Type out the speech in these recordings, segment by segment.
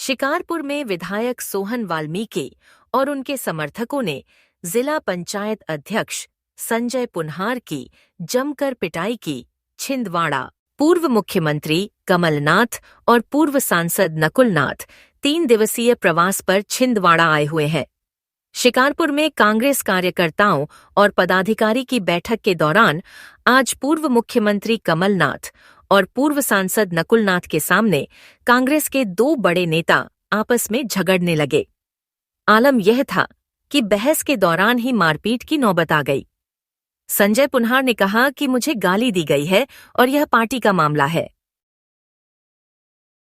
शिकारपुर में विधायक सोहन वाल्मीकि और उनके समर्थकों ने जिला पंचायत अध्यक्ष संजय पुन्हार की जमकर पिटाई की। छिंदवाड़ा। पूर्व मुख्यमंत्री कमलनाथ और पूर्व सांसद नकुलनाथ 3 दिवसीय प्रवास पर छिंदवाड़ा आए हुए हैं। शिकारपुर में कांग्रेस कार्यकर्ताओं और पदाधिकारी की बैठक के दौरान आज पूर्व मुख्यमंत्री कमलनाथ और पूर्व सांसद नकुलनाथ के सामने कांग्रेस के 2 बड़े नेता आपस में झगड़ने लगे। आलम यह था कि बहस के दौरान ही मारपीट की नौबत आ गई। संजय पुन्हार ने कहा कि मुझे गाली दी गई है और यह पार्टी का मामला है।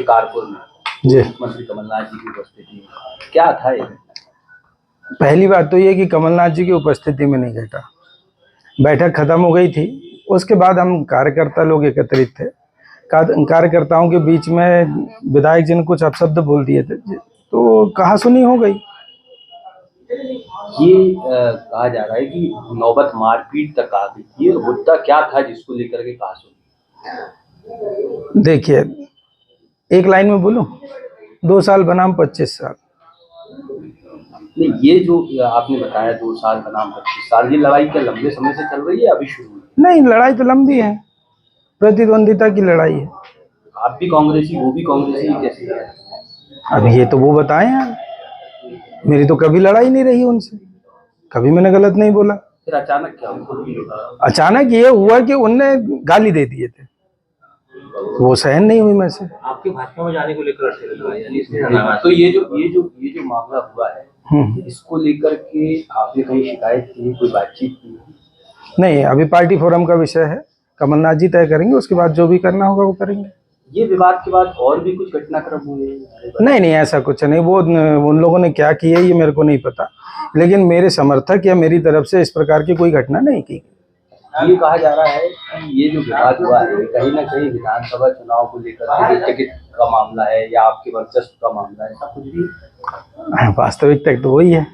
शिकारपुर में मुख्यमंत्री कमलनाथ जी की उपस्थिति में क्या था ये? पहली बात तो ये कि कमलनाथ जी की उपस्थिति में नहीं घटा। बैठक खत्म हो गई थी, उसके बाद हम कार्यकर्ता लोग एकत्रित थे। कार्यकर्ताओं के बीच में विधायक जी ने कुछ अपशब्द बोल दिए थे, तो कहासुनी हो गई। ये कहा जा रहा है कि नौबत मारपीट तक आ गई। ये मुद्दा क्या था जिसको लेकर के कहासुनी? देखिए, एक लाइन में बोलूं, 2 साल बनाम 25 साल। नहीं, ये जो आपने बताया 2 साल बनाम 25 साल, ये लड़ाई क्या लंबे समय से चल रही है, अभी शुरू हुई? नहीं, लड़ाई तो लंबी है, प्रतिद्वंदिता की लड़ाई है। आप भी कांग्रेसी, वो भी कांग्रेसी, कैसी है? अब ये तो वो बताए हैं, मेरी तो कभी लड़ाई नहीं रही उनसे, कभी मैंने गलत नहीं बोला। फिर अचानक क्या हुआ? अचानक ये हुआ कि उनने गाली दे दिए थे, वो सहन नहीं हुई मैं से। आपके भाजपा में जाने को लेकर तो ये जो मामला हुआ है, इसको लेकर के आपने कहीं शिकायत की, कोई बातचीत की? नहीं, अभी पार्टी फोरम का विषय है, कमलनाथ जी तय करेंगे, उसके बाद जो भी करना होगा वो करेंगे। ये विवाद के बाद और भी कुछ घटनाक्रम हुए? नहीं, ऐसा कुछ नहीं। वो उन लोगों ने क्या किया ये मेरे को नहीं पता, लेकिन मेरे समर्थक या मेरी तरफ से इस प्रकार की कोई घटना नहीं की। ये कहा जा रहा है कि ये जो विवाद हुआ है कहीं ना कहीं विधानसभा चुनाव को लेकर टिकट का मामला है या आपके वर्चस्व का मामला है, ऐसा कुछ भी? वास्तविकता तो वही है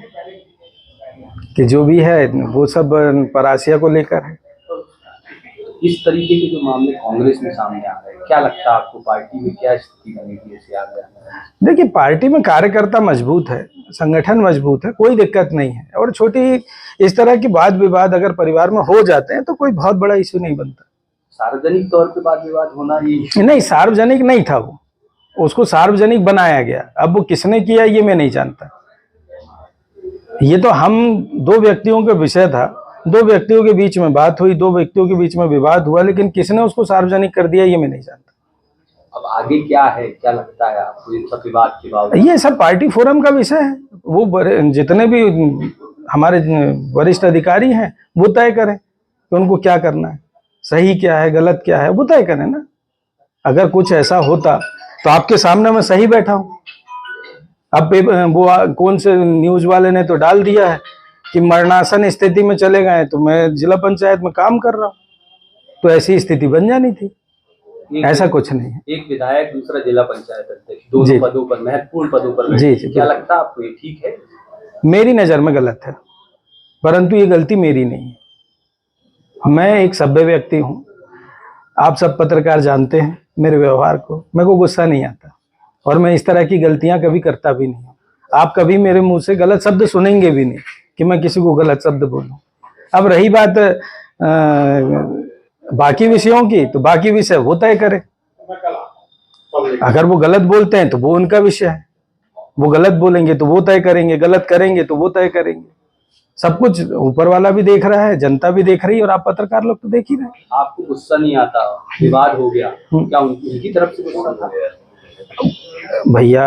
कि जो भी है वो सब परासिया को लेकर है। इस तरीके के जो मामले कांग्रेस में सामने आ रहे हैं, क्या लगता है आपको पार्टी में क्या स्थिति बनेगी ऐसे आगे? देखिए, पार्टी में कार्यकर्ता मजबूत है, संगठन मजबूत है, कोई दिक्कत नहीं है। और छोटी इस तरह की वाद विवाद अगर परिवार में हो जाते हैं तो कोई बहुत बड़ा इश्यू नहीं बनता। सार्वजनिक तौर पे वाद विवाद होना ये नहीं, सार्वजनिक नहीं था वो, उसको सार्वजनिक बनाया गया। अब वो किसने किया ये मैं नहीं जानता। ये तो हम 2 व्यक्तियों का विषय था, 2 व्यक्तियों के बीच में बात हुई, 2 व्यक्तियों के बीच में विवाद हुआ, लेकिन किसने उसको सार्वजनिक कर दिया ये मैं नहीं जानता। अब आगे क्या है, क्या लगता है आपको इन सब विवाद के बावजूद? ये सब पार्टी फोरम का विषय है, वो जितने भी हमारे वरिष्ठ अधिकारी हैं वो तय करें कि उनको क्या करना है, सही क्या है, गलत क्या है, वो तय करें ना। अगर कुछ ऐसा होता तो आपके सामने मैं सही बैठा हूँ। अब वो कौन से न्यूज वाले ने तो डाल दिया है कि मरणासन स्थिति में चले गए, तो मैं जिला पंचायत में काम कर रहा हूँ, तो ऐसी स्थिति बन जानी थी। ऐसा कुछ नहीं है। एक विधायक, दूसरा जिला पंचायत अध्यक्ष, दोनों पदों पर, महत्वपूर्ण पदों पर। जी, क्या लगता है आपको ये ठीक है? मेरी नजर में गलत है, परंतु ये गलती मेरी नहीं है। मैं एक सभ्य व्यक्ति हूँ, आप सब पत्रकार जानते हैं मेरे व्यवहार को, मेरे को गुस्सा नहीं आता और मैं इस तरह की गलतियां कभी करता भी नहीं हूँ। आप कभी मेरे मुंह से गलत शब्द सुनेंगे भी नहीं कि मैं किसी को गलत शब्द बोलूं। अब रही बात बाकी विषयों की, तो बाकी विषय वो तय करे। अगर वो गलत बोलते हैं तो वो उनका विषय है, वो गलत बोलेंगे तो वो तय करेंगे, गलत करेंगे तो वो तय करेंगे। सब कुछ ऊपर वाला भी देख रहा है, जनता भी देख रही है और आप पत्रकार लोग तो देख ही रहे हैं। आपको गुस्सा नहीं आता? विवाद हो गया, क्या उनकी तरफ से गुस्सा था? भैया,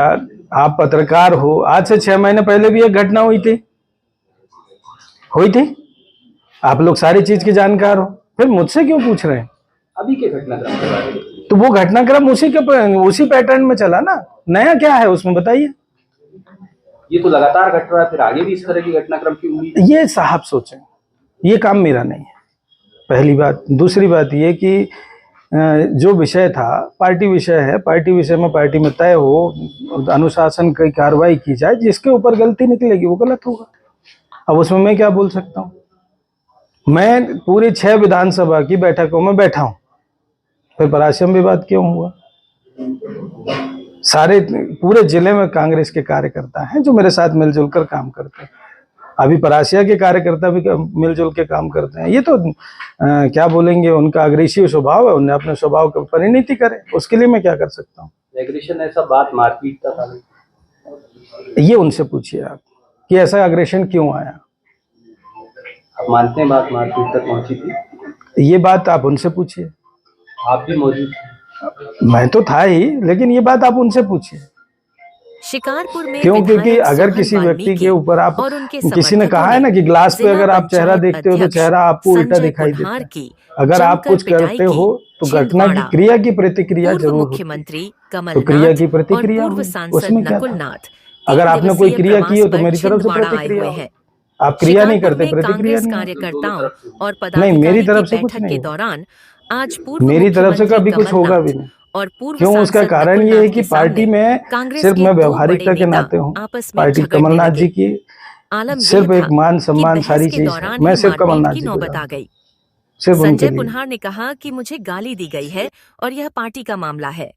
आप पत्रकार हो, आज से 6 महीने पहले भी एक घटना हुई थी। आप लोग सारी चीज के जानकार हो, फिर मुझसे क्यों पूछ रहे हैं? अभी के घटनाक्रम के बारे में तो वो घटनाक्रम उसी पैटर्न में चला ना, नया क्या है उसमें बताइए। ये तो लगातार घट रहा है, फिर आगे भी इस तरह की घटनाक्रम की उम्मीद? ये साहब सोचें, ये काम मेरा नहीं है, पहली बात। दूसरी बात ये कि जो विषय था पार्टी विषय है, पार्टी विषय में पार्टी में तय हो, अनुशासन की कार्रवाई की जाए, जिसके ऊपर गलती निकलेगी वो गलत होगा। अब उसमें मैं क्या बोल सकता हूँ? मैं पूरी 6 विधानसभा की बैठकों में बैठा हूँ, फिर परासियम विवाद क्यों हुआ? सारे पूरे जिले में कांग्रेस के कार्यकर्ता हैं जो मेरे साथ मिलजुल कर काम करते हैं। अभी परासिया के कार्यकर्ता भी मिलजुल के काम करते हैं। ये तो क्या बोलेंगे, उनका अग्रेसिव स्वभाव है, उन्हें अपने स्वभाव की परिणति करे, उसके लिए मैं क्या कर सकता हूँ। एग्रेशन ऐसा बात मारपीट का था, ये उनसे पूछिए आप कि ऐसा अग्रेशन क्यों आया। आप मानते हैं बात मारपीट तक पहुंची थी? ये बात आप उनसे पूछिए। आप भी मौजूद थे? मैं तो था ही, लेकिन ये बात आप उनसे पूछिए। शिकारपुर में क्यों? क्योंकि विधायक अगर सोहन किसी व्यक्ति वाल्मीकि के ऊपर आप, और उनके किसी ने समर्थकों कहा है ना कि ग्लास पे जिला अगर आप चेहरा पंचायत देखते हो तो अध्यक्ष चेहरा आपको उल्टा संजय दिखाई देता पुन्हार है। की अगर आप जमकर कुछ पिटाई करते की हो तो घटना की छिंदवाड़ा। क्रिया की प्रतिक्रिया पूर्व जरूर होती है। मुख्यमंत्री तो क्रिया कमलनाथ की और प्रतिक्रिया पूर्व हुई, सांसद उसमें क्या था? नकुलनाथ अगर 3 आपने कोई दिवसीय क्रिया की हो प्रवास तो पर मेरी तरफ से छिंदवाड़ा आए प्रतिक्रिया हुए हो। हैं। आप क्रिया नहीं शिकारपुर करते, में प्रतिक्रिया कांग्रेस नहीं है। कार्यकर्ताओं और नहीं, मेरी पदाधिकारी तरफ की से कुछ बैठक नहीं के होगा। दौरान आज पूर्व मेरी तरफ से मुख्यमंत्री कभी कुछ होगा भी कमलनाथ नहीं। और पूर्व क्यों? उसका सांसद कारण ये है नकुलनाथ कि के पार्टी सामने में कांग्रेस सिर्फ के मैं 2 व्यवहारिकता बड़े के नेता नाते हूँ। आपस में पार्टी झगड़ने कमलनाथ लगे। जी की आलम यह सिर्फ एक था मान कि सम्मान बहस सारी के चीज है। दौरान मैं ही सिर्फ मारपीट कमलनाथ की जी को नौबत आ जानता हूं, गई। सिर्फ उनके संजय लिए। पुन्हार ने कहा कि मुझे गाली दी गई है और यह पार्टी का मामला है।